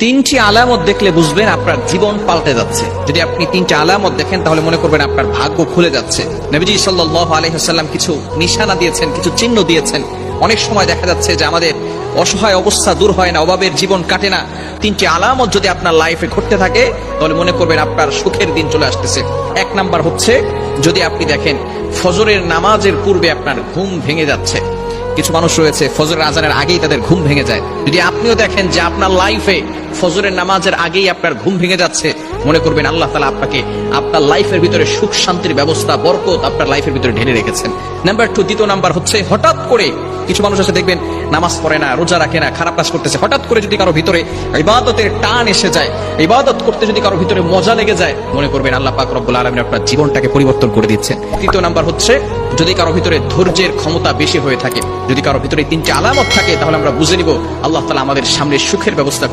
তিনটি আলামত দেখলে বুঝবেন আপনার জীবন পাল্টে যাচ্ছে। যদি আপনি তিনটি আলামত দেখেন তাহলে মনে করবেন আপনার ভাগ্য খুলে যাচ্ছে। নবীজি সাল্লাল্লাহু আলাইহি ওয়াসাল্লাম কিছু নিশানা দিয়েছেন, কিছু চিহ্ন দিয়েছেন। অনেক সময় দেখা যাচ্ছে যে আমাদের অসহায় অবস্থা দূর হয় না, অভাবের জীবন কাটে না। তিনটি আলামত যদি আপনার লাইফে ঘটতে থাকে তাহলে মনে করবেন আপনার সুখের দিন চলে আসতেছে। এক নাম্বার হচ্ছে, যদি আপনি দেখেন ফজরের নামাজের পূর্বে আপনার ঘুম ভেঙে যাচ্ছে। কিছু মানুষ রয়েছে ফজরের আজানের আগেই তাদের ঘুম ভেঙে যায়। যদি আপনিও দেখেন যে আপনার লাইফে ফজরের নামাজের আগেই আপনার ঘুম ভেঙে যাচ্ছে, মনে করবেন আল্লাহ তাআলা আপনাকে আপনার লাইফের ভিতরে সুখ শান্তির ব্যবস্থা, বরকত আপনার লাইফের ভিতরে ঢেলে রেখেছেন। নাম্বার 2, দ্বিতীয় নাম্বার হচ্ছে, হঠাৎ করে কিছু মানুষ আছে দেখবেন নামাজ পড়ে না, রোজা রাখে না, খারাপ কাজ করতেছে। হঠাৎ করে যদি কারো ভিতরে ইবাদতের টান এসে যায়, ইবাদত করতে যদি কারো ভিতরে মজা লেগে যায়, মনে করবেন আল্লাহ পাক রব্বুল আলামিন আপনার জীবনটাকে পরিবর্তন করে দিচ্ছেন। তৃতীয় নাম্বার হচ্ছে, যদি কারো ভিতরে ধৈর্যের ক্ষমতা বেশি হয়ে থাকে, যদি কারো ভিতরে তিনটি আলামত থাকে, তাহলে আমরা বুঝে নিব আল্লাহ তাআলা আমাদের সামনে সুখের ব্যবস্থা